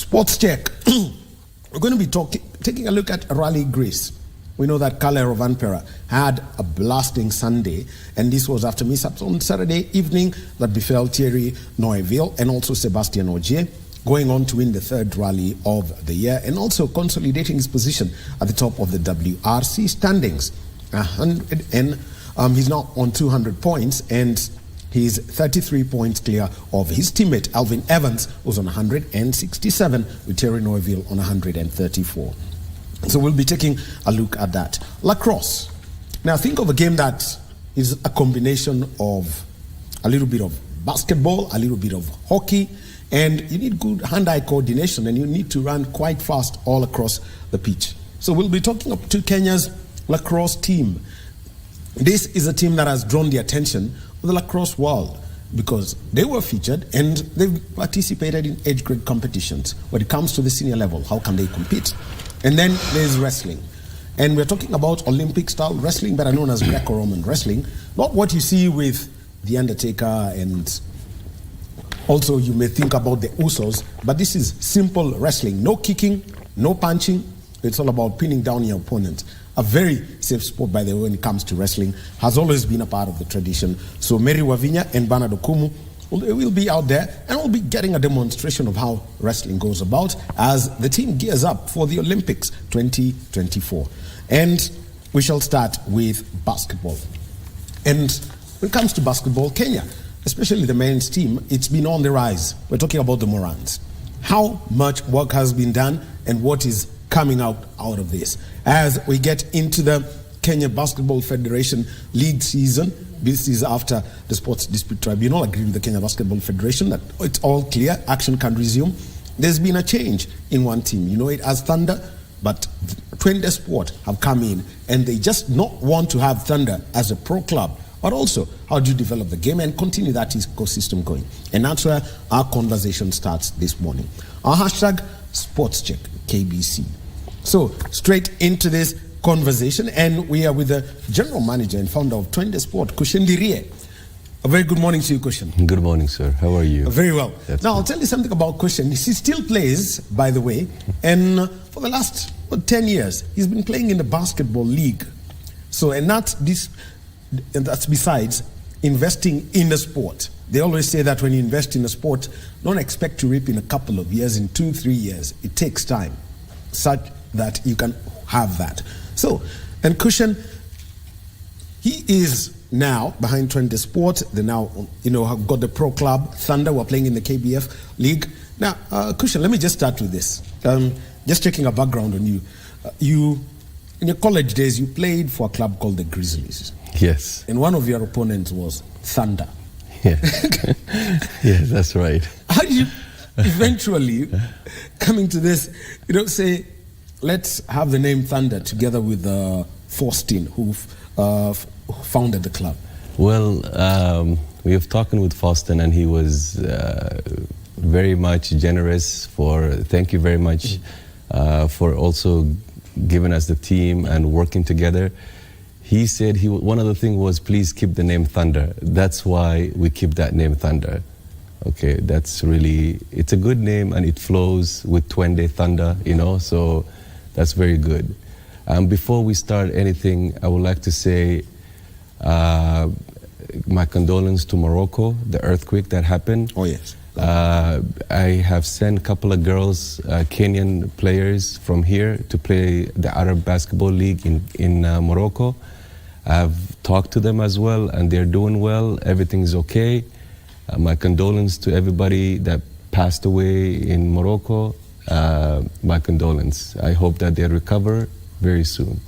Sports check. We're going to be taking a look at Rally Greece. We know that Kale Rovanpera had a blasting Sunday, and this was after mishaps on Saturday evening that befell Thierry Neuville and also Sebastian Ogier, going on to win the third rally of the year and also consolidating his position at the top of the WRC standings. He's now on 200 points, and he's 33 points clear of his teammate Alvin Evans, who's on 167, with Thierry Neuville on 134. So we'll be taking a look at that. Lacrosse. Now think of a game that is a combination of a little bit of basketball, a little bit of hockey, and you need good hand-eye coordination, and you need to run quite fast all across the pitch. So we'll be talking to Kenya's lacrosse team. This is a team that has drawn the attention of the lacrosse world because they were featured and they've participated in age grade competitions. When it comes to the senior level, how can they compete? And then there's wrestling. And we're talking about Olympic-style wrestling, better known as Greco-Roman wrestling. Not what you see with The Undertaker, and also you may think about the Usos, but this is simple wrestling. No kicking, no punching. It's all about pinning down your opponent. A very safe sport, by the way, when it comes to wrestling. Has always been a part of the tradition. So Mary Wavinya and Bernard Okumu will be out there, and we'll be getting a demonstration of how wrestling goes about as the team gears up for the Olympics 2024. And we shall start with basketball. And when it comes to basketball, Kenya, especially the men's team, it's been on the rise. We're talking about the Morans. How much work has been done and what is coming out of this? As we get into the Kenya Basketball Federation league season, this is after the Sports Dispute Tribunal agreed with the Kenya Basketball Federation that it's all clear, action can resume. There's been a change in one team. You know it as Thunder, but Twende Sport have come in, and they just not want to have Thunder as a pro club, but also how do you develop the game and continue that ecosystem going? And that's where our conversation starts this morning. Our hashtag, Sports Check, KBC. So straight into this conversation, and we are with the general manager and founder of Twende Sport, Kooshen Diriye. A very good morning to you, Kooshen. Good morning, sir. How are you? Very well. That's now, good. I'll tell you something about Kooshen. He still plays, by the way, and for the last 10 years, he's been playing in the basketball league. So, and that's besides investing in the sport. They always say that when you invest in a sport, don't expect to reap in a couple of years, in 2-3 years. It takes time, such that you can have that. So, and Kooshen, he is now behind Twende Sport. They now, have got the pro club Thunder. We're playing in the KBF league. Now, Kooshen, let me just start with this. Just checking a background on you. You, in your college days, you played for a club called the Grizzlies. Yes. And one of your opponents was Thunder. Yeah. Yeah, that's right. How did you eventually coming to this, say, let's have the name Thunder together with Faustin, who founded the club? Well, we have talked with Faustin, and he was very much generous thank you very much for also giving us the team and working together. He said one of the things was, please keep the name Thunder. That's why we keep that name Thunder. Okay, it's a good name, and it flows with Twende, Thunder, so that's very good. Before we start anything, I would like to say my condolence to Morocco, the earthquake that happened. Oh, yes. I have sent a couple of girls, Kenyan players from here to play the Arab Basketball League in Morocco. I've talked to them as well, and they're doing well. Everything's okay. My condolence to everybody that passed away in Morocco. My condolence. I hope that they recover very soon.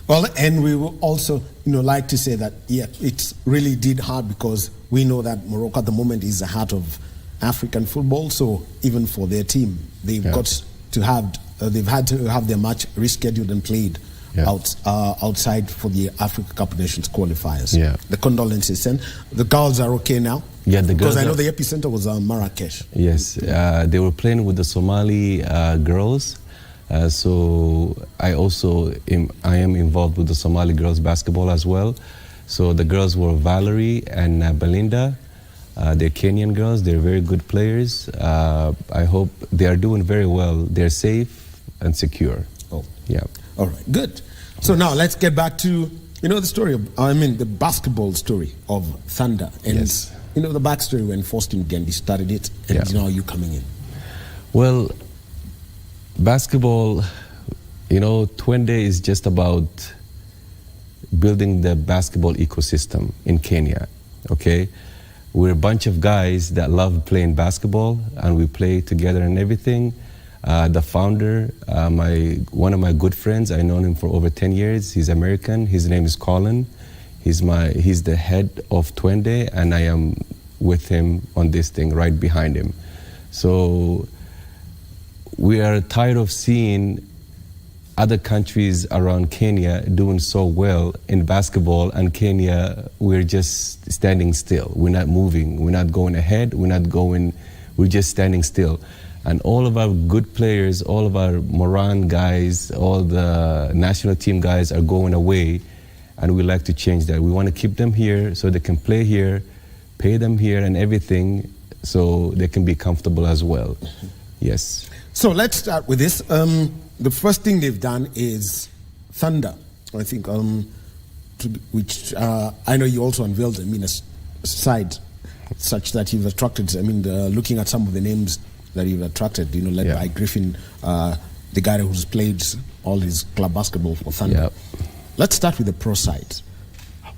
Well, and we will also, like to say that, yeah, it really did hard because we know that Morocco at the moment is the heart of African football. So even for their team, they've got to have, they've had to have their match rescheduled and played outside for the Africa Cup of Nations qualifiers. Yeah. The condolences, and the girls are okay now. Yeah, the girls. Because I know the epicenter was Marrakesh. Yes, they were playing with the Somali girls. So I am involved with the Somali girls basketball as well. So the girls were Valerie and Belinda. They're Kenyan girls. They're very good players. I hope they are doing very well. They're safe and secure. Oh, yeah. All right, good. So now let's get back to, the story of, the basketball story of Thunder. And, yes. the backstory when Faustin Gendi started it, and now you coming in. Well, basketball, Twende is just about building the basketball ecosystem in Kenya, okay? We're a bunch of guys that love playing basketball, and we play together and everything. The founder, one of my good friends, I've known him for over 10 years. He's American. His name is Kooshen. He's the head of Twende, and I am with him on this thing, right behind him. So we are tired of seeing other countries around Kenya doing so well in basketball, and Kenya, we're just standing still. We're not moving. We're not going ahead. We're just standing still. And all of our good players, all of our Moran guys, all the national team guys are going away, and we like to change that. We want to keep them here so they can play here, pay them here and everything, so they can be comfortable as well. Yes. So let's start with this. The first thing they've done is Thunder, I think, which I know you also unveiled, a side such that you've attracted, looking at some of the names that you've attracted, led by Griffin, the guy who's played all his club basketball for Thunder. Yep. Let's start with the pro side.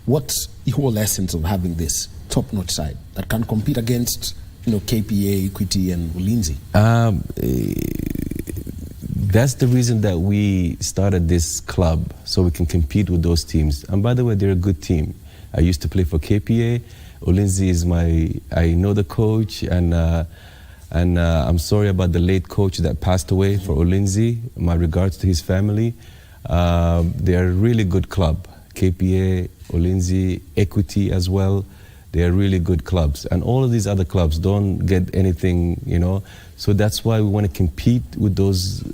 What's the whole essence of having this top-notch side that can compete against, KPA, Equity, and Ulinzi? That's the reason that we started this club, so we can compete with those teams. And by the way, they're a good team. I used to play for KPA. Ulinzi is I know the coach, and I'm sorry about the late coach that passed away for Ulinzi. My regards to his family. They're a really good club. KPA, Ulinzi, Equity as well. They're really good clubs. And all of these other clubs don't get anything, So that's why we want to compete with those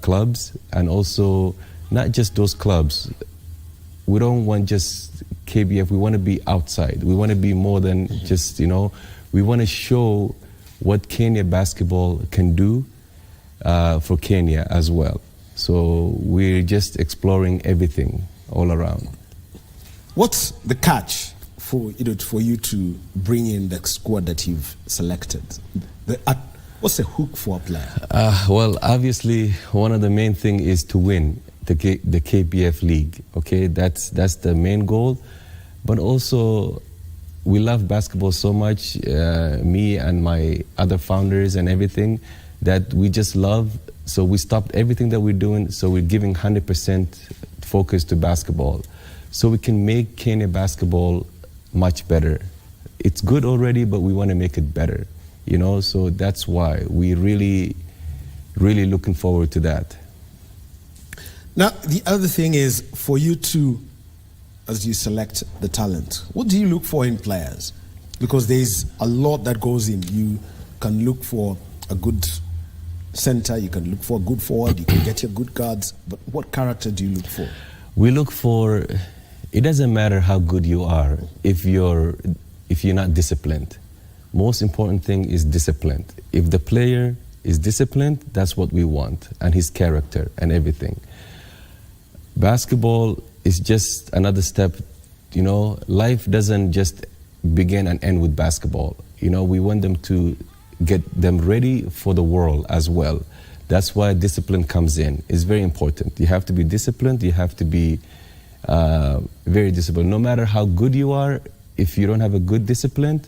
clubs, and also not just those clubs. We don't want just KBF. We want to be outside. We want to be more than just, we want to show what Kenya basketball can do for Kenya as well. So we're just exploring everything all around. What's the catch for you to bring in the squad that you've selected? What's the hook for a player? Well, obviously, one of the main thing is to win the KBF league. Okay, that's the main goal. But also, we love basketball so much, me and my other founders and everything, that we just love. So we stopped everything that we're doing. So we're giving 100% focus to basketball, so we can make Kenya basketball much better. It's good already, but we want to make it better. So that's why we really looking forward to that. Now, the other thing is for you to, as you select the talent, what do you look for in players? Because there's a lot that goes in. You can look for a good center, you can look for a good forward, you can get your good guards, but what character do you look for? We look for, it doesn't matter how good you are if you're not disciplined. Most important thing is discipline. If the player is disciplined, that's what we want, and his character and everything. Basketball is just another step. Life doesn't just begin and end with basketball. We want them to get them ready for the world as well. That's why discipline comes in. It's very important. You have to be disciplined. You have to be very disciplined. No matter how good you are, if you don't have a good discipline,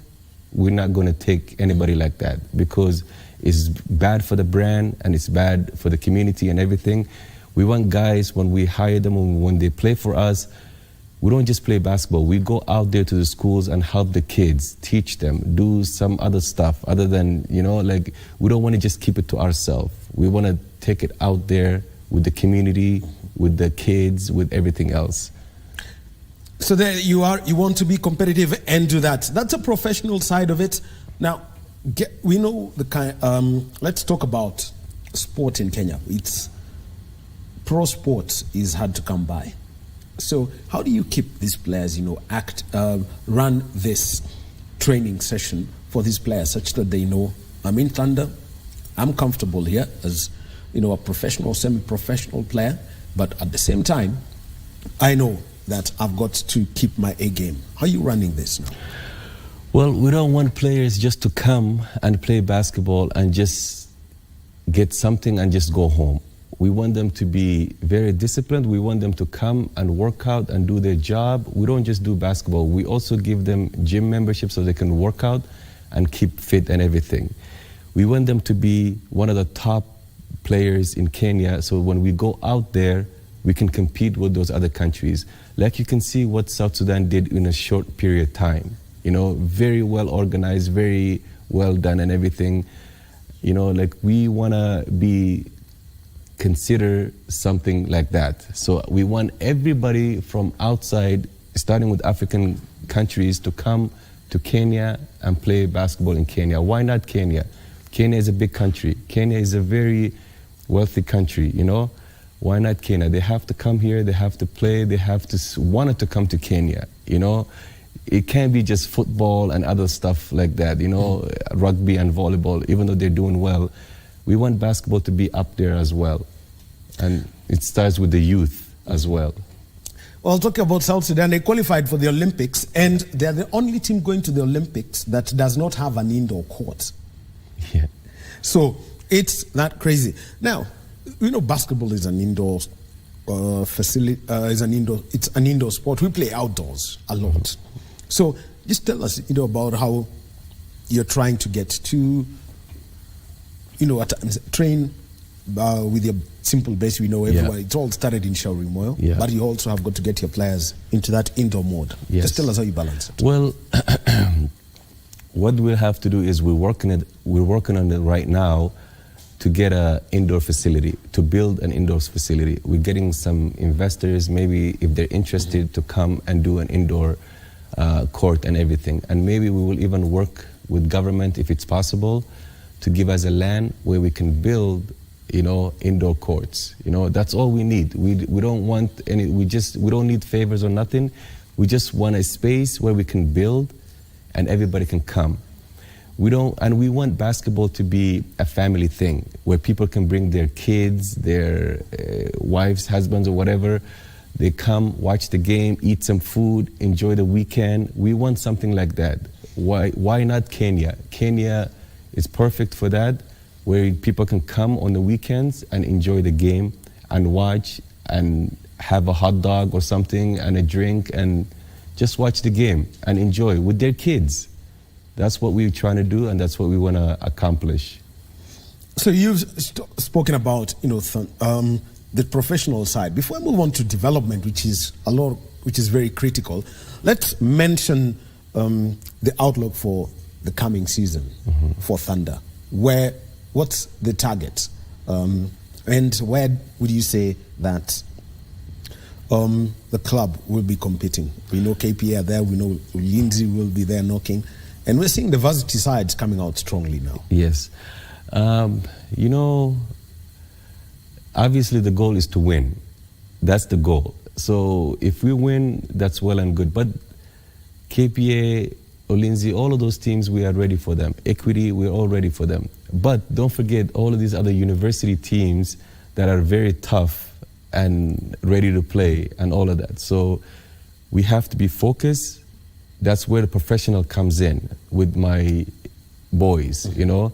we're not going to take anybody like that, because it's bad for the brand and it's bad for the community and everything. We want guys, when we hire them, when they play for us, we don't just play basketball. We go out there to the schools and help the kids, teach them, do some other stuff other than, we don't want to just keep it to ourselves. We want to take it out there with the community, with the kids, with everything else. So there you are, you want to be competitive and do that. That's a professional side of it. Now, we know the kind, let's talk about sport in Kenya. Pro sports is hard to come by. So how do you keep these players, run this training session for these players such that they know, I'm in Thunder, I'm comfortable here as, you know, a professional, semi-professional player, but at the same time, I know that I've got to keep my A game. How are you running this now? Well, we don't want players just to come and play basketball and just get something and just go home. We want them to be very disciplined. We want them to come and work out and do their job. We don't just do basketball. We also give them gym membership so they can work out and keep fit and everything. We want them to be one of the top players in Kenya, so when we go out there, we can compete with those other countries. Like you can see what South Sudan did in a short period of time. You know, very well organized, very well done and everything. You know, like we want to be consider something like that. So we want everybody from outside, starting with African countries, to come to Kenya and play basketball in Kenya. Why not Kenya? Kenya is a big country. Kenya is a very wealthy country, you know. Why not Kenya? They have to come here, they have to play, they have to want to come to Kenya, you know. It can't be just football and other stuff like that, you know, rugby and volleyball, even though they're doing well. We want basketball to be up there as well. And it starts with the youth as well. Well, talking about South Sudan, they qualified for the Olympics, and they're the only team going to the Olympics that does not have an indoor court. Yeah. So it's not crazy. Now, you know, basketball is an indoor facility. It's an indoor sport. We play outdoors a lot. So just tell us, you know, about how you're trying to get to, you know, at times train with your simple base. We know everywhere. It all started in Shaurimoyo, but you also have got to get your players into that indoor mode. Yes. Just tell us how you balance it. Well, what we'll have to do is we're working on it right now to get an indoor facility, to build an indoor facility. We're getting some investors, maybe if they're interested, to come and do an indoor court and everything. And maybe we will even work with government, if it's possible, to give us a land where we can build, you know, indoor courts. You know, that's all we need. We don't want any, we don't need favors or nothing. We just want a space where we can build and everybody can come. We want basketball to be a family thing where people can bring their kids, their wives, husbands, or whatever. They come, watch the game, eat some food, enjoy the weekend. We want something like that. Why not Kenya? Kenya is perfect for that, where people can come on the weekends and enjoy the game and watch and have a hot dog or something and a drink and just watch the game and enjoy with their kids. That's what we're trying to do, and that's what we want to accomplish. So you've spoken about, you know, the professional side. Before I move on to development, which is very critical, let's mention the outlook for the coming season for Thunder. What's the target, and where would you say that the club will be competing? We know KPA are there. We know Lindsay will be there knocking. And we're seeing the varsity sides coming out strongly now. Yes. You know, obviously the goal is to win. That's the goal. So if we win, that's well and good. But KPA, Ulinzi, all of those teams, we are ready for them. Equity, we're all ready for them. But don't forget all of these other university teams that are very tough and ready to play and all of that. So we have to be focused. That's where the professional comes in with my boys, you know.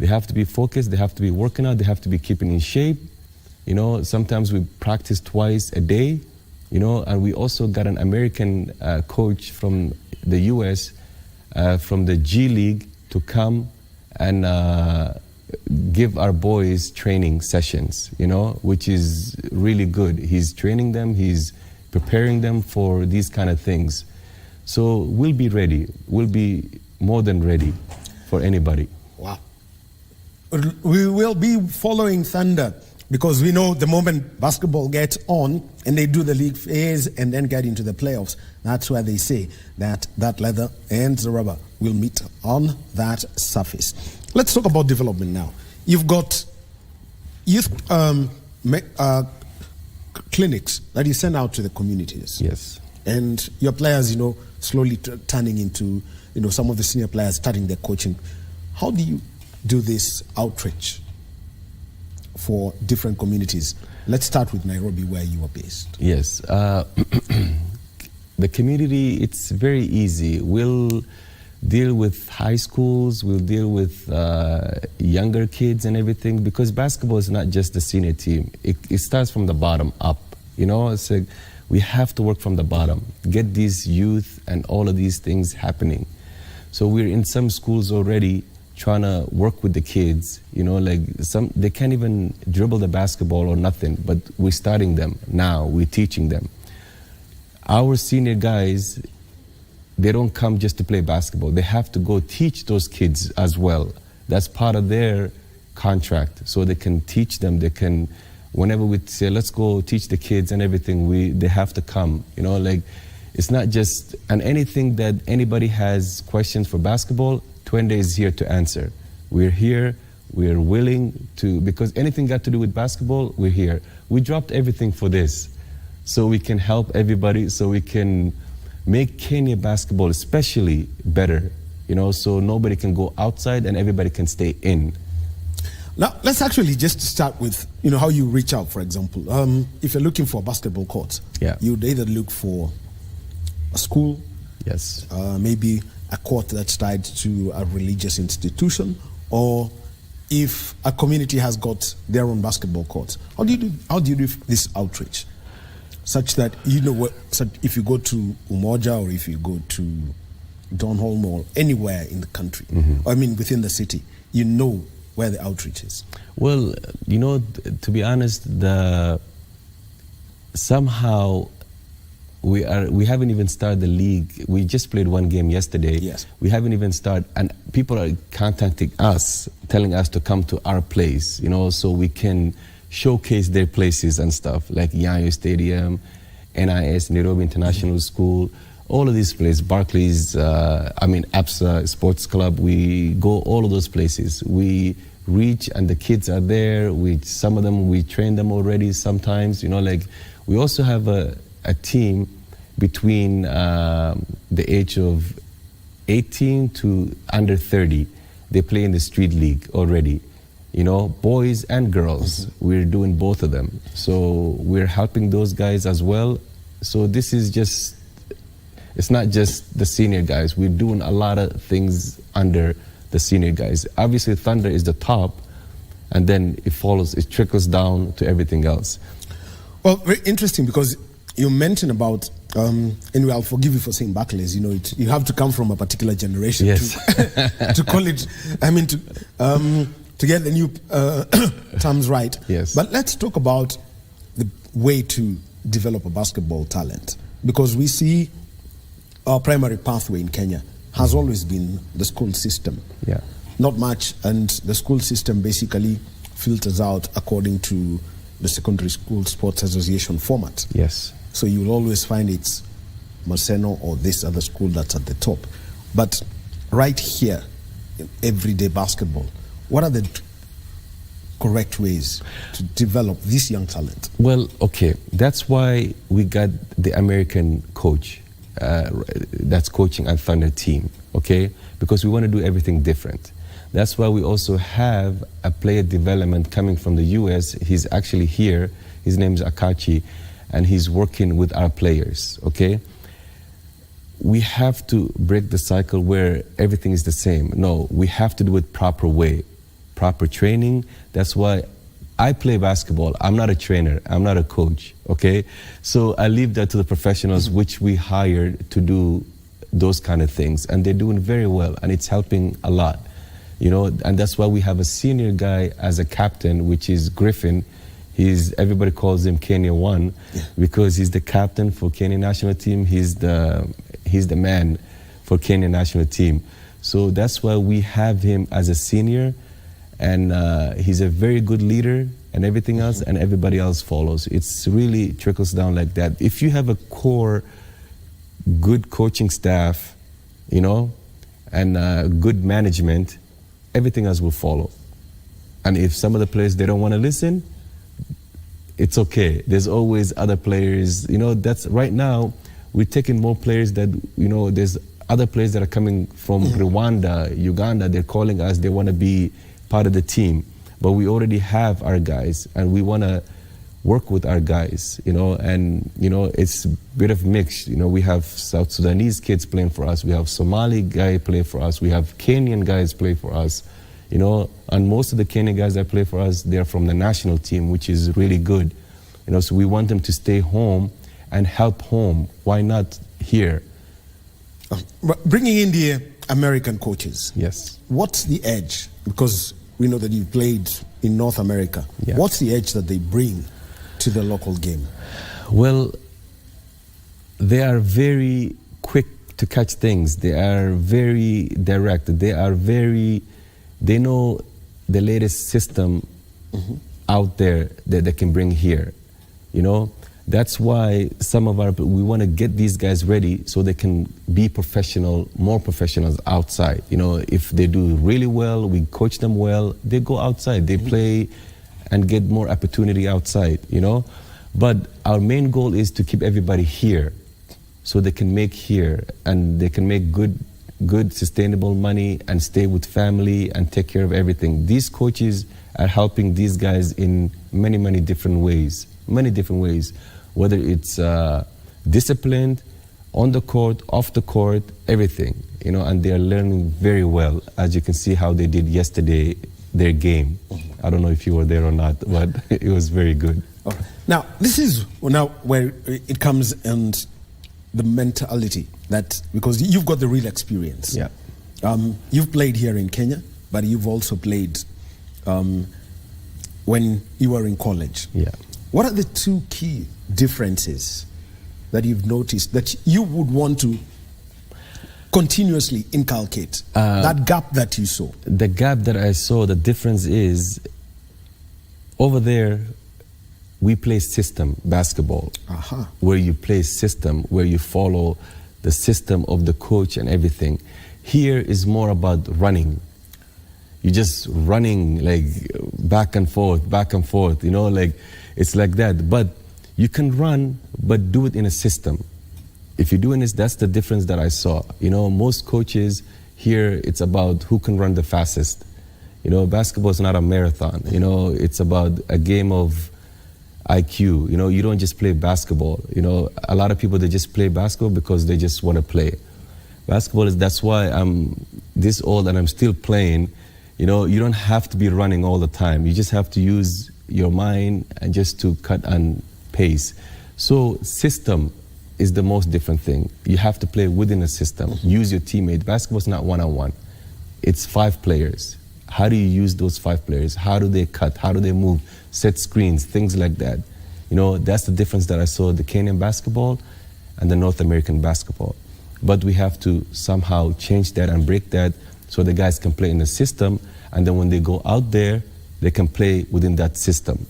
They have to be focused, they have to be working out, they have to be keeping in shape. You know, sometimes we practice twice a day, you know, and we also got an American coach from the US, from the G League, to come and give our boys training sessions, you know, which is really good. He's training them, he's preparing them for these kind of things. So we'll be ready. We'll be more than ready for anybody. Wow. We will be following Thunder because we know the moment basketball gets on and they do the league phase and then get into the playoffs, that's where they say that leather and the rubber will meet on that surface. Let's talk about development now. You've got youth clinics that you send out to the communities. Yes. And your players, you know, slowly turning into some of the senior players starting their coaching. How do you do this outreach for different communities? Let's start with Nairobi, where you are based. Yes. The community, it's very easy. We'll deal with high schools, we'll deal with younger kids and everything, because basketball is not just the senior team. It starts from the bottom up. It's like we have to work from the bottom, get these youth and all of these things happening. So we're in some schools already trying to work with the kids, they can't even dribble the basketball or nothing, but we're starting them now, we're teaching them. Our senior guys, they don't come just to play basketball. They have to go teach those kids as well. That's part of their contract. So they can teach them. They can, whenever we say, let's go teach the kids and everything, they have to come. It's not just, and anything that anybody has questions for basketball, Twende is here to answer. We're here, we're willing to, because anything got to do with basketball, we're here. We dropped everything for this, so we can help everybody, so we can make Kenya basketball especially better, so nobody can go outside and everybody can stay in. Now, let's actually just start with, how you reach out, for example. If you're looking for a basketball court, you'd either look for a school, yes, maybe a court that's tied to a religious institution, or if a community has got their own basketball courts. How do you do this outreach? Such that, if you go to Umoja or if you go to Donholm or anywhere in the country, within the city, where the outreach is. Well, to be honest, somehow we haven't even started the league. We just played one game yesterday. Yes. We haven't even started, and people are contacting us, telling us to come to our place, so we can showcase their places and stuff, like Nyayo Stadium, NIS, Nairobi International School, all of these places, Barclays, APSA Sports Club, we go all of those places. We reach, and the kids are there. Some of them, we train them already sometimes, we also have a team between the age of 18 to under 30. They play in the street league already. Boys and girls, we're doing both of them. So we're helping those guys as well. So this is just, it's not just the senior guys. We're doing a lot of things under the senior guys. Obviously, Thunder is the top, and then it trickles down to everything else. Well, very interesting, because you mentioned about, anyway, I'll forgive you for saying Barclays, you have to come from a particular generation to call it, to get the new terms right. Yes. But let's talk about the way to develop a basketball talent, because we see our primary pathway in Kenya has always been the school system. Yeah. Not much, and the school system basically filters out according to the Secondary School Sports Association format. Yes. So you'll always find it's Maseno or this other school that's at the top. But right here, in everyday basketball, what are the correct ways to develop this young talent? Well, okay, that's why we got the American coach that's coaching our Thunder team, okay? Because we want to do everything different. That's why we also have a player development coming from the US. He's actually here. His name is Akachi, and he's working with our players, okay? We have to break the cycle where everything is the same. No, we have to do it proper way, proper training. That's why I play basketball. I'm not a trainer. I'm not a coach, okay? So I leave that to the professionals, which we hired to do those kind of things. And they're doing very well, and it's helping a lot, and that's why we have a senior guy as a captain, which is Griffin. Everybody calls him Kenya 1 because he's the captain for Kenya national team. He's the man for Kenya national team. So that's why we have him as a senior, and he's a very good leader and everything else, and everybody else follows. It's really trickles down like that. If you have a core, good coaching staff, and good management, everything else will follow. And if some of the players, they don't want to listen, it's okay. There's always other players. That's right now, we're taking more players that, there's other players that are coming from Rwanda, Uganda, they're calling us, they want to be part of the team. But we already have our guys, and we want to work with our guys, and, it's a bit of mix. We have South Sudanese kids playing for us, we have Somali guy play for us, we have Kenyan guys play for us, and most of the Kenyan guys that play for us, they're from the national team, which is really good. So we want them to stay home and help home. Why not here? Bringing in the American coaches. Yes. What's the edge? Because we know that you played in North America. Yeah. What's the edge that they bring to the local game? Well, they are very quick to catch things. They are very direct. They know the latest system out there that they can bring here. That's why we want to get these guys ready so they can be more professionals outside. If they do really well, we coach them well, they go outside, they play and get more opportunity outside, But our main goal is to keep everybody here so they can make here and they can make good sustainable money and stay with family and take care of everything. These coaches are helping these guys in many different ways, whether it's disciplined, on the court, off the court, everything, and they're learning very well. As you can see how they did yesterday, their game. I don't know if you were there or not, but it was very good. All right. Now, this is where it comes and the mentality that, because you've got the real experience. Yeah. You've played here in Kenya, but you've also played when you were in college. Yeah. What are the two key differences that you've noticed that you would want to continuously inculcate? That gap that you saw. The gap that I saw, the difference is, over there, we play system basketball, where you play system, where you follow the system of the coach and everything. Here is more about running. You're just running like back and forth, it's like that. But you can run, but do it in a system. If you're doing this, that's the difference that I saw. Most coaches here, it's about who can run the fastest. Basketball is not a marathon. It's about a game of IQ. You don't just play basketball. A lot of people, they just play basketball because they just want to play. Basketball that's why I'm this old and I'm still playing. You don't have to be running all the time. You just have to use your mind and just to cut and pace. So system is the most different thing. You have to play within a system. Use your teammate. Basketball is not one-on-one. It's 5 players. How do you use those 5 players? How do they cut? How do they move? Set screens, things like that. That's the difference that I saw the Kenyan basketball and the North American basketball. But we have to somehow change that and break that so the guys can play in the system, and then when they go out there, they can play within that system.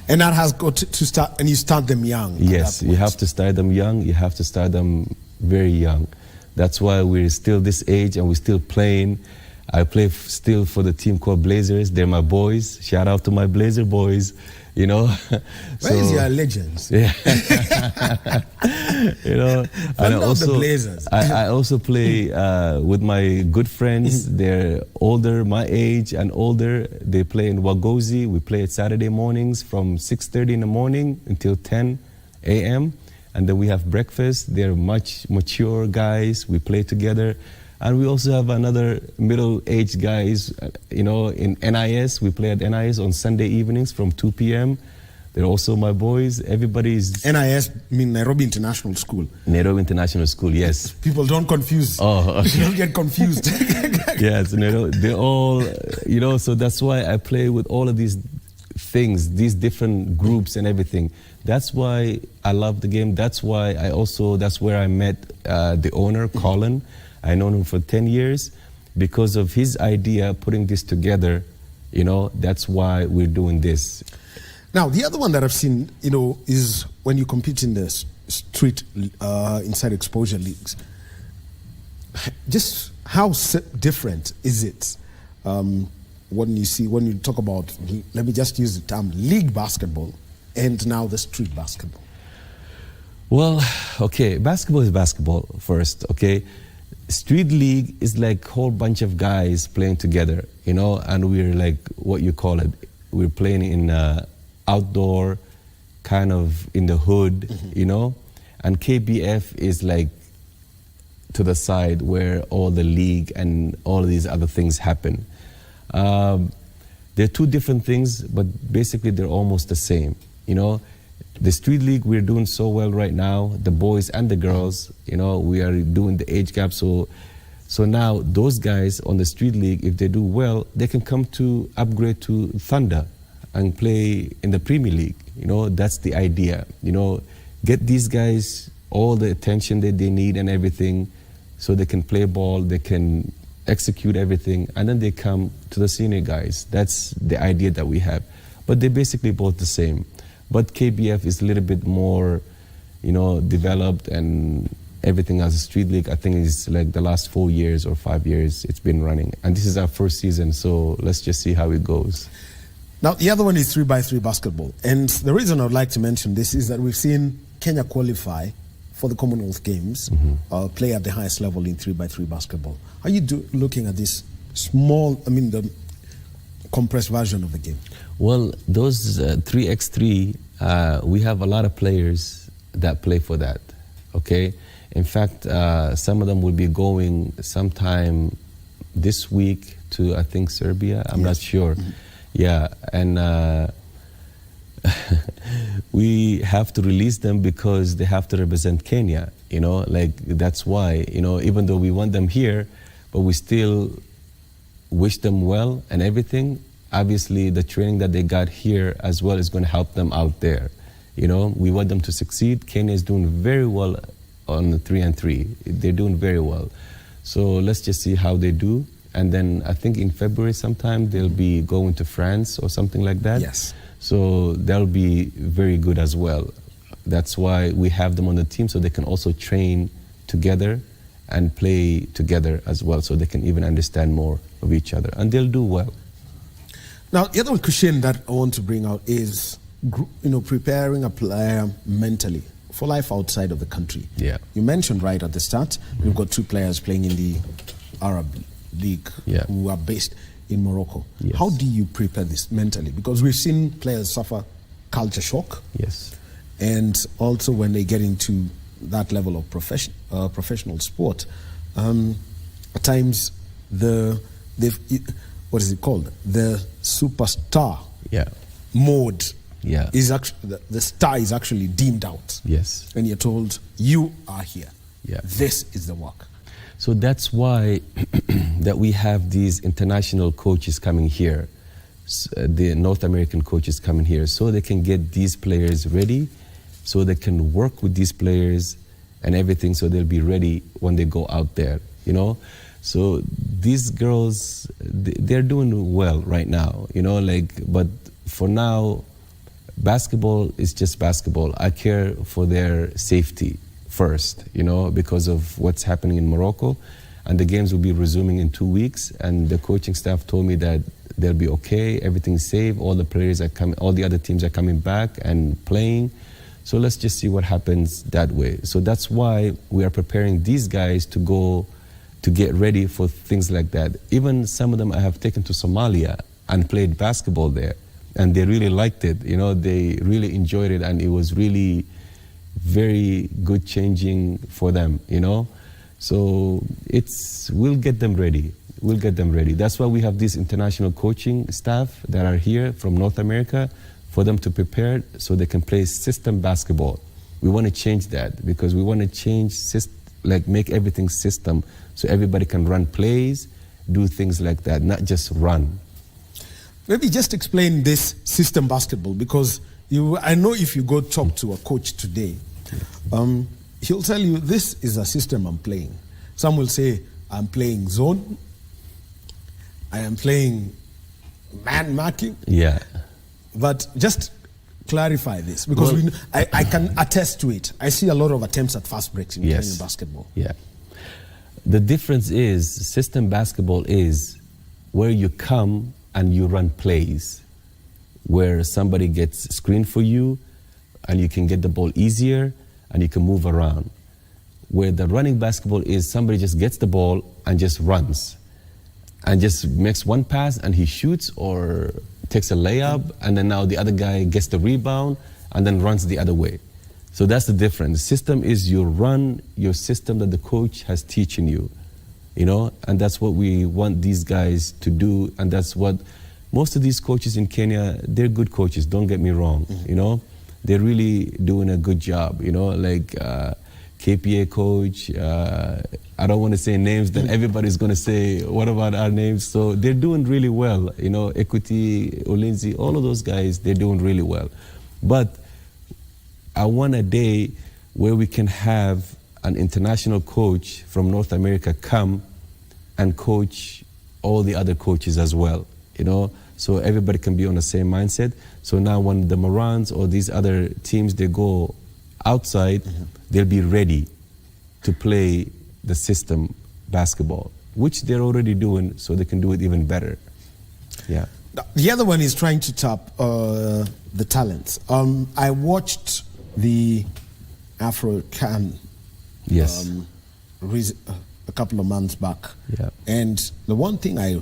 And that has got to start, and you start them young. Yes, you have to start them young. You have to start them very young. That's why we're still this age and we're still playing. I play still for the team called Blazers. They're my boys. Shout out to my Blazer boys. Where is your legends? Yeah. And also the Blazers. I also play with my good friends. They're older, my age and older. They play in Wagozi. We play at Saturday mornings from 6:30 in the morning until 10 a.m. And then we have breakfast. They're much mature guys. We play together. And we also have another middle-aged guys, in NIS. We play at NIS on Sunday evenings from 2 p.m. They're also my boys. Everybody's... NIS mean Nairobi International School. Nairobi International School, yes. People don't confuse. Oh, okay. Don't get confused. Yes, they're all, so that's why I play with all of these things, these different groups and everything. That's why I love the game. That's why that's where I met the owner, Colin. I known him for 10 years because of his idea, putting this together, that's why we're doing this. Now, the other one that I've seen, is when you compete in the street, inside exposure leagues. Just how different is it when you talk about, let me just use the term, league basketball and now the street basketball? Well, okay, basketball is basketball first, okay? Street league is like a whole bunch of guys playing together, you know, and we're like, what you call it, we're playing in outdoor, kind of in the hood, you know? And KBF is like to the side where all the league and all these other things happen. They're two different things, but basically they're almost the same, you know? The street league, we're doing so well right now, the boys and the girls, you know, we are doing the age gap. So now those guys on the street league, if they do well, they can come to upgrade to Thunder and play in the Premier League. You know, that's the idea. You know, get these guys all the attention that they need and everything so they can play ball, they can execute everything, and then they come to the senior guys. That's the idea that we have. But they're basically both the same. But KBF is a little bit more, you know, developed, and everything as a street league, I think is like the last 4 years or 5 years it's been running. And this is our first season, so let's just see how it goes. Now, the other one is 3x3 basketball. And the reason I would like to mention this is that we've seen Kenya qualify for the Commonwealth Games, play at the highest level in 3x3 basketball. Are you looking at this small, I mean, the compressed version of the game? Well, those 3x3, we have a lot of players that play for that, okay? In fact, some of them will be going sometime this week to, I think, Serbia. I'm not sure. Yeah, and we have to release them because they have to represent Kenya, you know? Like, that's why, you know, even though we want them here, but we still wish them well and everything. Obviously, the training that they got here as well is going to help them out there. You know, we want them to succeed. Kenya is doing very well on the 3-on-3. They're doing very well. So let's just see how they do. And then I think in February sometime, they'll be going to France or something like that. Yes. So that'll be very good as well. That's why we have them on the team, so they can also train together and play together as well, so they can even understand more of each other. And they'll do well. Now, the other question that I want to bring out is, you know, preparing a player mentally for life outside of the country. Yeah. You mentioned right at the start, we've got 2 players playing in the Arab League who are based in Morocco. Yes. How do you prepare this mentally? Because we've seen players suffer culture shock. Yes. And also when they get into that level of professional sport, at times what is it called? The superstar mode is actually, the star is actually deemed out. Yes. And you're told, you are here. Yeah. This is the work. So that's why that we have these international coaches coming here, the North American coaches coming here, so they can get these players ready, so they can work with these players and everything, so they'll be ready when they go out there, you know? So these girls, they're doing well right now, you know, like, but for now, basketball is just basketball. I care for their safety first, you know, because of what's happening in Morocco. And the games will be resuming in 2 weeks. And the coaching staff told me that they'll be okay, everything's safe, all the players are coming, all the other teams are coming back and playing. So let's just see what happens that way. So that's why we are preparing these guys to go to get ready for things like that. Even some of them I have taken to Somalia and played basketball there, and they really liked it. You know, they really enjoyed it, and it was really very good changing for them, you know. So we'll get them ready. We'll get them ready. That's why we have this international coaching staff that are here from North America for them to prepare so they can play system basketball. We want to change that because we want to change, make everything system so everybody can run plays, do things like that, not just run. Maybe just explain this system basketball, because I know if you go talk to a coach today, he'll tell you, this is a system I'm playing. Some will say, I'm playing zone, I am playing man marking. Yeah. But just clarify this, because I can attest to it. I see a lot of attempts at fast breaks in Kenyan basketball. Yeah. The difference is, system basketball is where you come and you run plays, where somebody gets screened for you and you can get the ball easier, and you can move around. Where the running basketball is somebody just gets the ball and just runs and just makes one pass and he shoots or takes a layup, and then now the other guy gets the rebound and then runs the other way. So that's the difference. The system is you run your system that the coach has teaching you, you know, and that's what we want these guys to do, and that's what most of these coaches in Kenya, they're good coaches, don't get me wrong, you know. They're really doing a good job, you know, like KPA coach, I don't want to say names, then everybody's going to say, what about our names? So they're doing really well, you know, Equity, Ulinzi, all of those guys, they're doing really well. But I want a day where we can have an international coach from North America come and coach all the other coaches as well, you know, so everybody can be on the same mindset. So now when the Morans or these other teams, they go outside, they'll be ready to play the system basketball, which they're already doing, so they can do it even better. Yeah. The other one is trying to tap the talents. I watched the Afro-Can yes. A couple of months back. Yeah. And the one thing I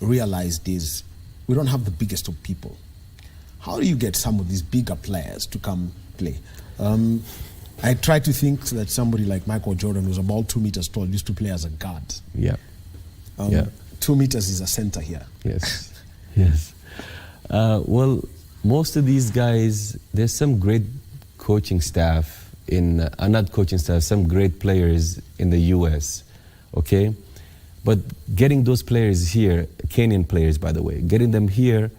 realized is we don't have the biggest of people. How do you get some of these bigger players to come play? I try to think that somebody like Michael Jordan, who's about 2 meters tall, used to play as a guard. Yeah. 2 meters is a center here. Yes. Yes. Well, most of these guys, there's some great coaching staff in, not coaching staff, some great players in the US, okay? But getting those players here, Kenyan players, by the way, getting them here,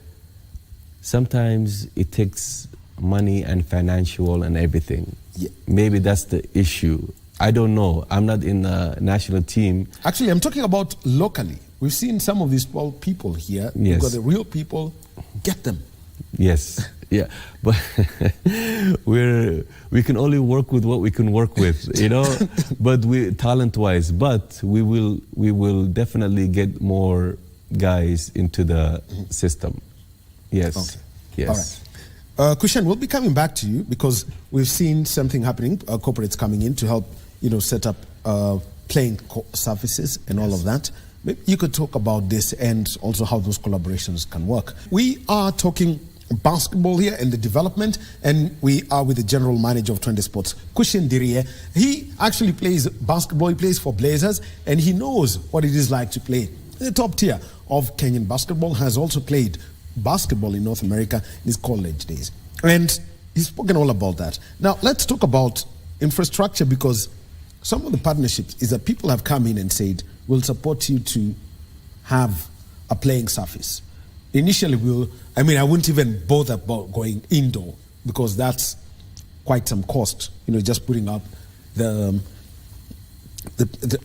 sometimes it takes money and financial and everything. Yeah. Maybe that's the issue. I don't know. I'm not in the national team. Actually, I'm talking about locally. We've seen some of these people here. Yes. You've got the real people. Get them. Yes. Yeah. But we can only work with what we can work with, you know. But talent-wise. But we will definitely get more guys into the system. Yes. Okay. Yes. All right. Kooshen, we'll be coming back to you because we've seen something happening, corporates coming in to help, you know, set up playing surfaces and all of that. Maybe you could talk about this and also how those collaborations can work. We are talking basketball here and the development, and we are with the general manager of Twende Sports, Kooshen Diriye. He actually plays basketball, he plays for Blazers, and he knows what it is like to play in the top tier of Kenyan basketball, has also played basketball in North America in his college days. And he's spoken all about that. Now, let's talk about infrastructure, because some of the partnerships is that people have come in and said, we'll support you to have a playing surface. Initially, I wouldn't even bother about going indoor because that's quite some cost, you know, just putting up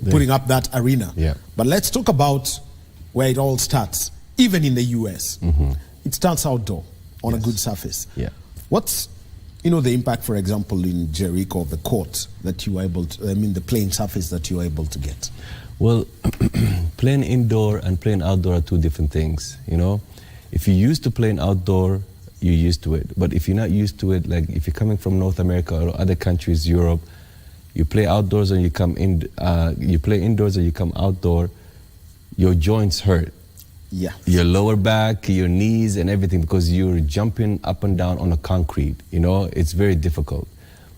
putting up that arena. Yeah. But let's talk about where it all starts. Even in the US, it starts outdoor on a good surface. Yeah. What's, you know, the impact, for example, in Jericho of the court that you were able to, the playing surface that you were able to get? Well, playing indoor and playing outdoor are two different things, you know. If you're used to playing outdoor, you're used to it. But if you're not used to it, like if you're coming from North America or other countries, Europe, you play outdoors and you come in, you play indoors and you come outdoor, your joints hurt. Yeah. Your lower back, your knees and everything, because you're jumping up and down on a concrete, you know, it's very difficult,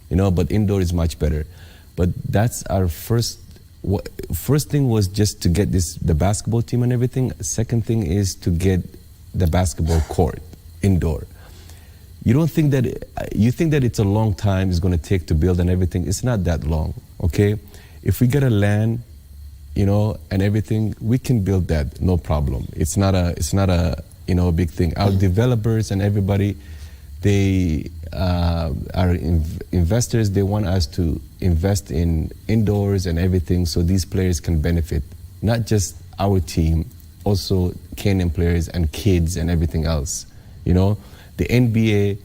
you know, but indoor is much better. But that's our first thing was just to get the basketball team and everything. Second thing is to get the basketball court indoor. You think that it's a long time it's going to take to build and everything. It's not that long, okay? If we get a land, you know, and everything, we can build that, no problem. It's not a you know, a big thing. Our developers and everybody, they are investors. They want us to invest in indoors and everything so these players can benefit, not just our team, also Kenyan players and kids and everything else. You know, the NBA,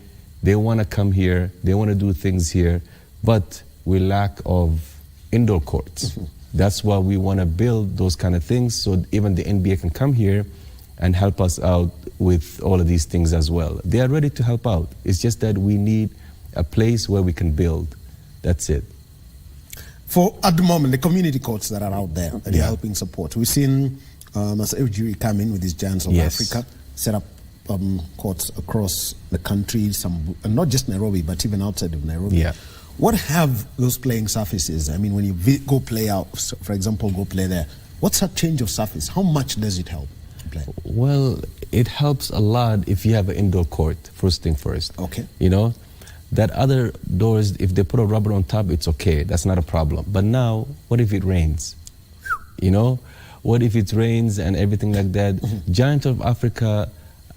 they want to come here, they want to do things here, but we lack of indoor courts. That's why we want to build those kind of things so even the NBA can come here and help us out with all of these things as well. They are ready to help out. It's just that we need a place where we can build. That's it. For at the moment, the community courts that are out there that Yeah. are helping support. We've seen Ujiri come in with his Giants of Yes. Africa, set up courts across the country, some not just Nairobi, but even outside of Nairobi. Yeah. What have those playing surfaces? I mean, when you go play out, for example, go play there, what's that change of surface? How much does it help to play? Well, it helps a lot if you have an indoor court, first thing first. Okay. You know, that other doors, if they put a rubber on top, it's okay. That's not a problem. But now, what if it rains? You know, what if it rains and everything like that? Giant of Africa,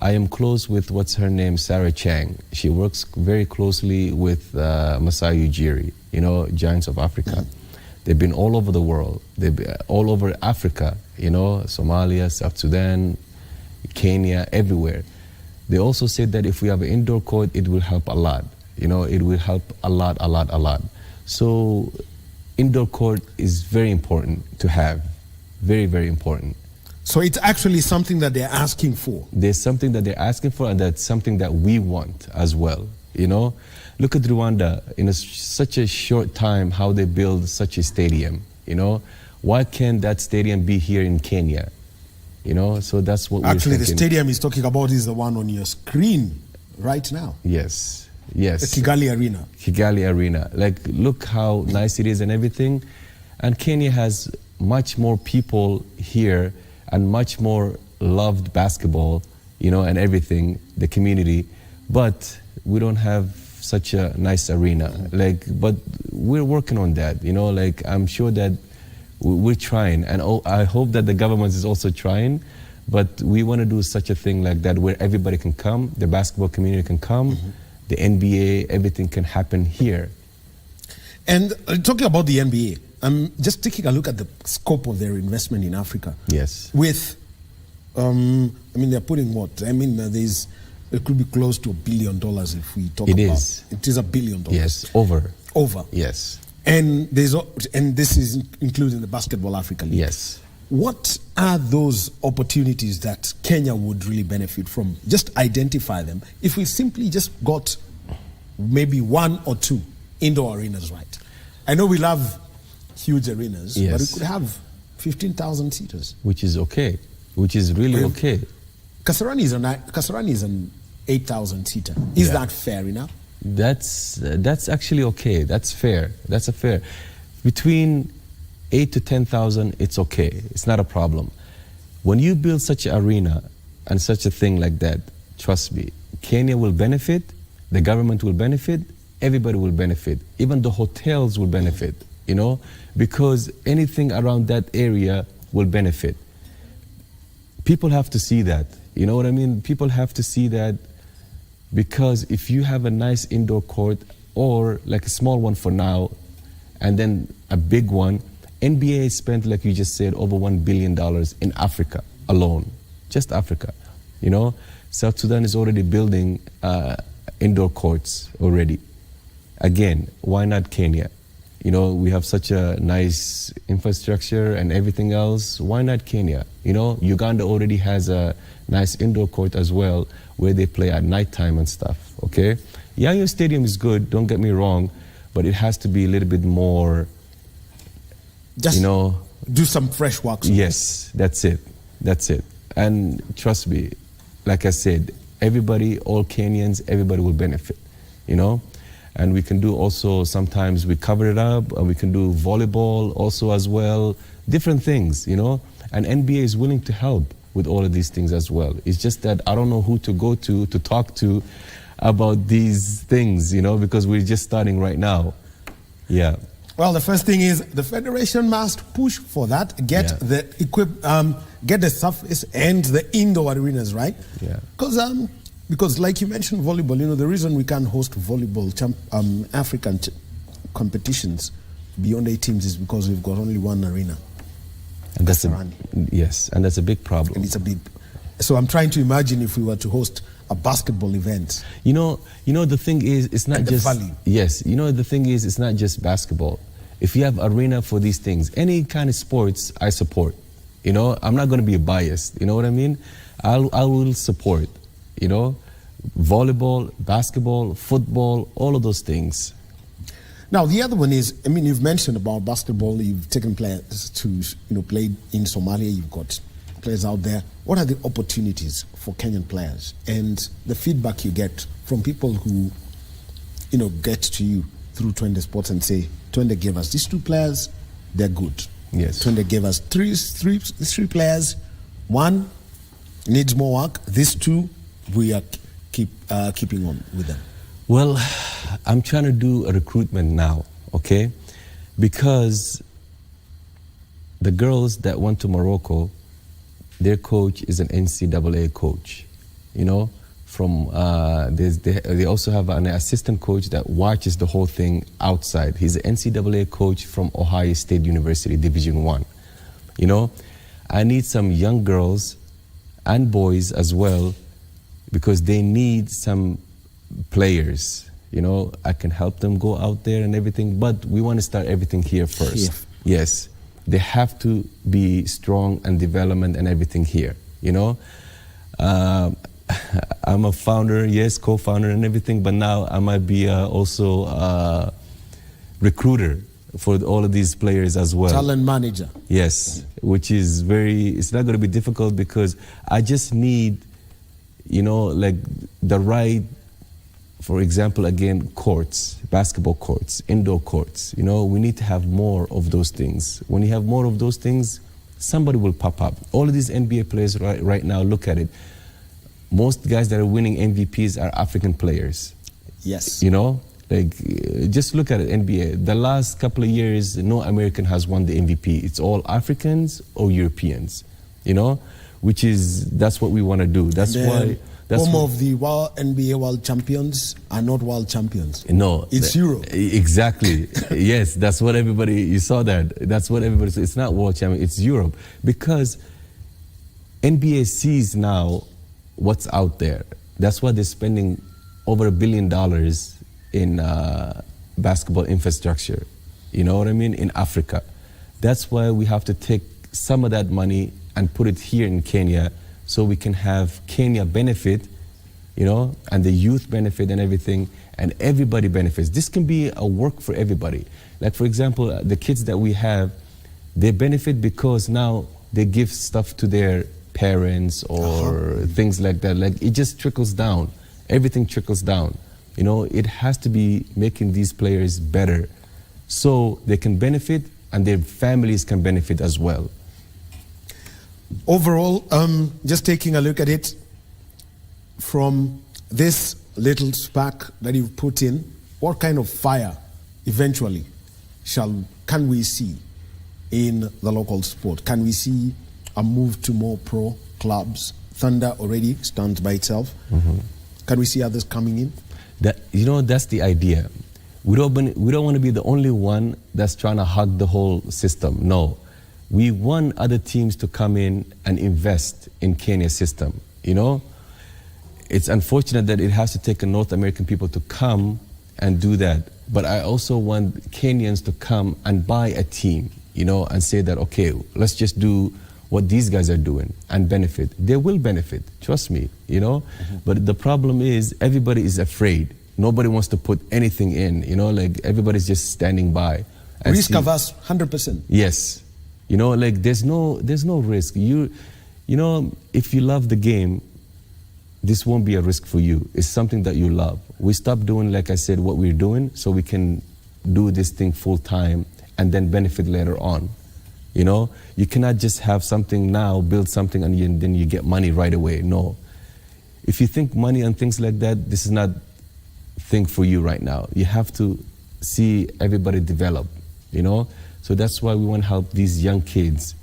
I am close with, what's her name, Sarah Chang. She works very closely with Masai Ujiri, you know, Giants of Africa. They've been all over the world. They've been all over Africa, you know, Somalia, South Sudan, Kenya, everywhere. They also said that if we have an indoor court, it will help a lot. You know, it will help a lot, a lot, a lot. So indoor court is very important to have. Very, very important. So it's actually something that they're asking for. There's something that they're asking for, and that's something that we want as well. You know, look at Rwanda in such a short time, how they build such a stadium. You know, why can't that stadium be here in Kenya? You know, so that's what Actually, we're the thinking. stadium he's talking about is the one on your screen right now. Yes, The yes. Kigali Arena. Kigali Arena. Like, look how nice it is and everything. And Kenya has much more people here and much more loved basketball, you know, and everything, the community. But we don't have such a nice arena. Like, but we're working on that, you know, like, I'm sure that we're trying. And I hope that the government is also trying. But we want to do such a thing like that where everybody can come, the basketball community can come, the NBA, everything can happen here. And talking about the NBA, I'm just taking a look at the scope of their investment in Africa. Yes. With, I mean, they're putting what? I mean, it could be close to $1 billion if we talk about. It is. It is $1 billion. Yes, over. Over. Yes. And this is including the Basketball Africa League. Yes. What are those opportunities that Kenya would really benefit from? Just identify them. If we simply just got maybe 1 or 2 indoor arenas, right? I know we love huge arenas, Yes. but we could have 15,000 seaters. Which is okay. Which is really okay. Kasarani is an 8,000 seater. Is Yeah. that fair enough? That's actually okay. That's fair. That's a fair. Between 8 to 10,000, it's okay. It's not a problem. When you build such an arena and such a thing like that, trust me, Kenya will benefit, the government will benefit, everybody will benefit. Even the hotels will benefit, you know, because anything around that area will benefit. People have to see that, you know what I mean? People have to see that, because if you have a nice indoor court or like a small one for now and then a big one, NBA spent, like you just said, over $1 billion in Africa alone, just Africa, you know? South Sudan is already building indoor courts already. Again, why not Kenya? You know, we have such a nice infrastructure and everything else. Why not Kenya? You know, Uganda already has a nice indoor court as well where they play at nighttime and stuff, okay? Yayo Stadium is good, don't get me wrong, but it has to be a little bit more, Just you know. do some fresh work. Yes, that's it. That's it. And trust me, like I said, everybody, all Kenyans, everybody will benefit, you know? And we can do also, sometimes we cover it up, and we can do volleyball also as well, different things, you know? And NBA is willing to help with all of these things as well. It's just that I don't know who to go to talk to about these things, you know, because we're just starting right now. Yeah. Well, the first thing is the federation must push for that, get get the surface and the indoor arenas, right? Yeah. Because like you mentioned, volleyball, you know, the reason we can't host volleyball African competitions beyond 8 teams is because we've got only one arena. And that's Yes. and that's a big problem. And it's a big. So I'm trying to imagine if we were to host a basketball event. You know, the thing is, it's not And the just value. yes. You know, the thing is, it's not just basketball. If you have arena for these things, any kind of sports, I support. You know, I'm not going to be biased. You know what I mean? I will support. You know, volleyball, basketball, football, all of those things. Now, the other one is, I mean, you've mentioned about basketball. You've taken players to, play in Somalia. You've got players out there. What are the opportunities for Kenyan players? And the feedback you get from people who, get to you through Twende Sports and say, Twende gave us these 2 players, they're good. Yes. Twende gave us three players. 1 needs more work. These 2, we are keeping on with them. Well, I'm trying to do a recruitment now, okay? Because the girls that went to Morocco, their coach is an NCAA coach, they also have an assistant coach that watches the whole thing outside. He's an NCAA coach from Ohio State University, Division I. I need some young girls and boys as well, because they need some players. I can help them go out there and everything, but we want to start everything here first. Yes, they have to be strong and development and everything here. I'm a founder, yes, co-founder and everything, but now I might be also a recruiter for all of these players as well. Talent manager. Yes, which is it's not going to be difficult, because I just need, like the right, for example, again, courts, basketball courts, indoor courts. We need to have more of those things. When you have more of those things, somebody will pop up. All of these NBA players right now, look at it. Most guys that are winning MVPs are African players. Yes. Just look at it, NBA. The last couple of years, no American has won the MVP. It's all Africans or Europeans, that's what we want to do. That's why... Home of the NBA world champions are not world champions. No. It's Europe. Exactly. Yes, that's what everybody... You saw that. That's what everybody said. It's not world champion, it's Europe. Because NBA sees now what's out there. That's why they're spending over $1 billion in basketball infrastructure. You know what I mean? In Africa. That's why we have to take some of that money and put it here in Kenya, so we can have Kenya benefit, and the youth benefit and everything, and everybody benefits. This can be a work for everybody. Like, for example, the kids that we have, they benefit because now they give stuff to their parents or things like that. Like, it just trickles down. Everything trickles down. It has to be making these players better so they can benefit and their families can benefit as well. Overall, just taking a look at it from this little spark that you've put in, what kind of fire eventually can we see in the local sport? Can we see a move to more pro clubs? Thunder already stands by itself. Can we see others coming in? That's the idea. We don't want to be the only one that's trying to hug the whole system. No. We want other teams to come in and invest in Kenya's system, It's unfortunate that it has to take a North American people to come and do that. But I also want Kenyans to come and buy a team, and say that, okay, let's just do what these guys are doing and benefit. They will benefit, trust me, But the problem is everybody is afraid. Nobody wants to put anything in, like everybody's just standing by. Risk averse, 100%. Yes. There's no risk. If you love the game, this won't be a risk for you. It's something that you love. We stop doing, like I said, what we're doing so we can do this thing full time and then benefit later on. You cannot just have something now, build something, and then you get money right away. No. If you think money and things like that, this is not a thing for you right now. You have to see everybody develop, So that's why we want to help these young kids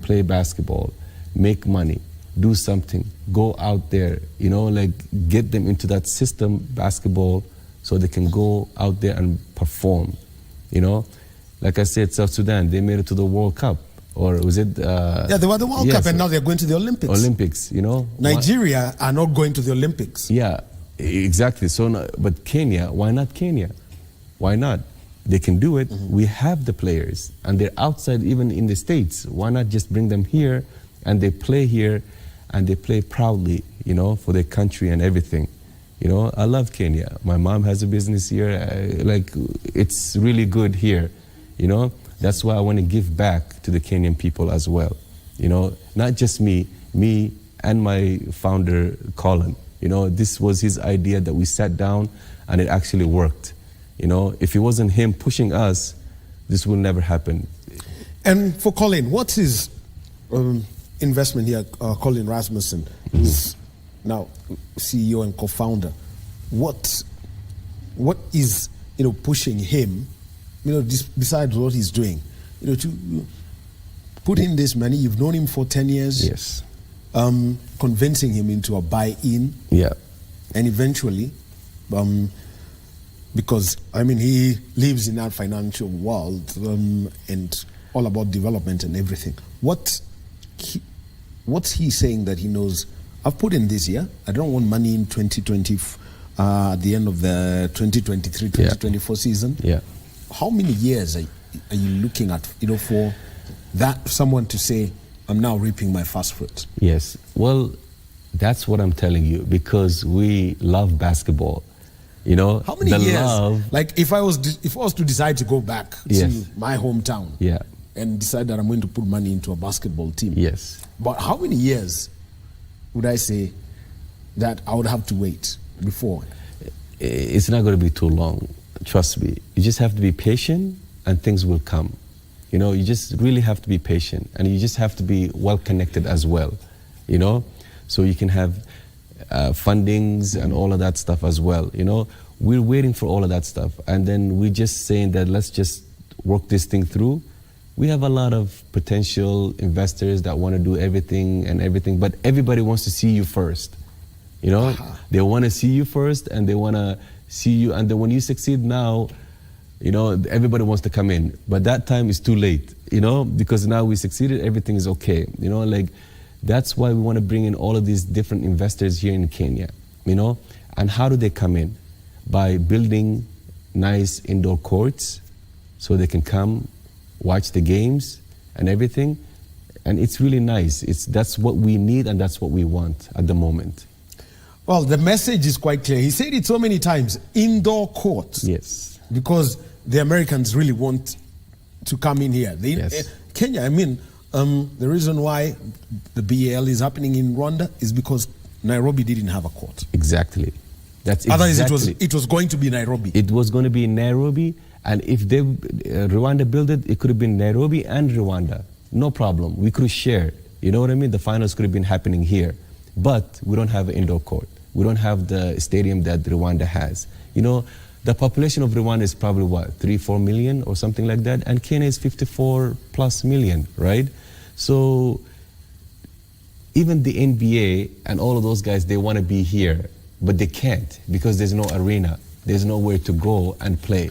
play basketball, make money, do something, go out there, get them into that system, basketball, so they can go out there and perform, Like I said, South Sudan, they made it to the World Cup. Or was it... they were the World Cup, and now they're going to the Olympics. Olympics, Nigeria are not going to the Olympics. Yeah, exactly. But Kenya, why not Kenya? Why not? They can do it. We have the players, and they're outside even in the States. Why not just bring them here, and they play here, and they play proudly, for their country and everything. You know, I love Kenya. My mom has a business here. Like, it's really good here. You know, that's why I want to give back to the Kenyan people as well. You know, not just me and my founder, Colin. You know, this was his idea that we sat down and it actually worked. You know, if it wasn't him pushing us, this will never happen. And for Colin, what's his investment here, Colin Rasmussen, who's now CEO and co-founder? What is, you know, pushing him, you know, besides what he's doing, you know, to put in this money? You've known him for 10 years. Yes. Convincing him into a buy-in. Yeah. And eventually, because, I mean, he lives in that financial world and all about development and everything. What's he saying that he knows? I've put in this year. I don't want money in 2020, at the end of the 2023-2024 season. Yeah. How many years are you looking at, you know, for that someone to say, I'm now reaping my first fruit? Yes. Well, that's what I'm telling you, because we love basketball. You know, how many years? Like, if I was to decide to go back to my hometown, and decide that I'm going to put money into a basketball team, but how many years would I say that I would have to wait before? It's not going to be too long. Trust me. You just have to be patient, and things will come. You know, you just really have to be patient, and you just have to be well connected as well. You know, so you can have fundings and all of that stuff as well. You know, we're waiting for all of that stuff, and then we're just saying that let's just work this thing through. We have a lot of potential investors that want to do everything, but everybody wants to see you first. You know, they want to see you first, and they want to see you, and then when you succeed now, you know, everybody wants to come in, but that time is too late, you know, because now we succeeded, everything is okay. You know, like, that's why we want to bring in all of these different investors here in Kenya, you know. And how do they come in? By building nice indoor courts so they can come watch the games and everything. And it's really nice. That's what we need, and that's what we want at the moment. Well, the message is quite clear. He said it so many times, indoor courts. Yes. Because the Americans really want to come in here. Kenya, I mean, the reason why the BAL is happening in Rwanda is because Nairobi didn't have a court. Exactly. That's Otherwise, it was going to be Nairobi. It was going to be Nairobi, and if Rwanda built it, it could have been Nairobi and Rwanda. No problem. We could share. You know what I mean? The finals could have been happening here. But we don't have an indoor court. We don't have the stadium that Rwanda has. You know, the population of Rwanda is probably what, 3-4 million or something like that, and Kenya is 54+ million, right? So even the NBA and all of those guys, they want to be here, but they can't because there's no arena. There's nowhere to go and play.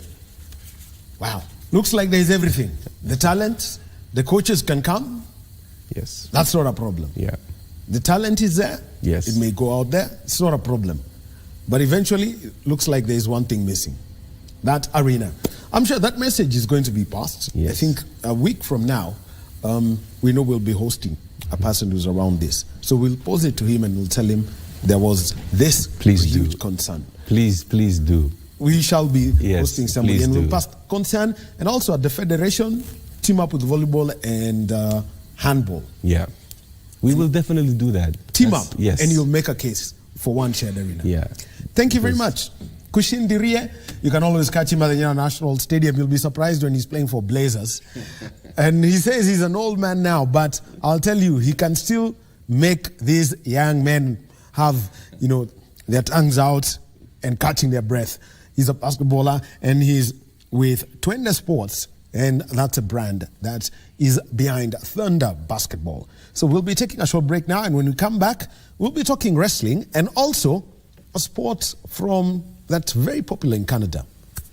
Wow. Looks like there's everything. The talent, the coaches can come. Yes. That's not a problem. Yeah. The talent is there. Yes. It may go out there. It's not a problem. But eventually, it looks like there's one thing missing. That arena. I'm sure that message is going to be passed. Yes. I think a week from now, we know we'll be hosting a person who's around this. So we'll pose it to him and we'll tell him there was this huge concern. Please do. We shall be hosting somebody, and we'll pass concern. And also at the federation, team up with volleyball and handball. Yeah. We will definitely do that. Team up. Yes. And you'll make a case for one shared arena. Yeah. Thank you very much. Kooshen Diriye, you can always catch him at the National Stadium. You'll be surprised when he's playing for Blazers. And he says he's an old man now, but I'll tell you, he can still make these young men have, you know, their tongues out and catching their breath. He's a basketballer, and he's with Twende Sports, and that's a brand that is behind Thunder Basketball. So we'll be taking a short break now, and when we come back, we'll be talking wrestling and also a sport from that's very popular in Canada.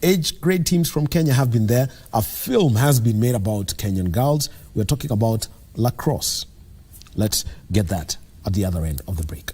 Age grade teams from Kenya have been there. A film has been made about Kenyan girls. We're talking about lacrosse. Let's get that at the other end of the break.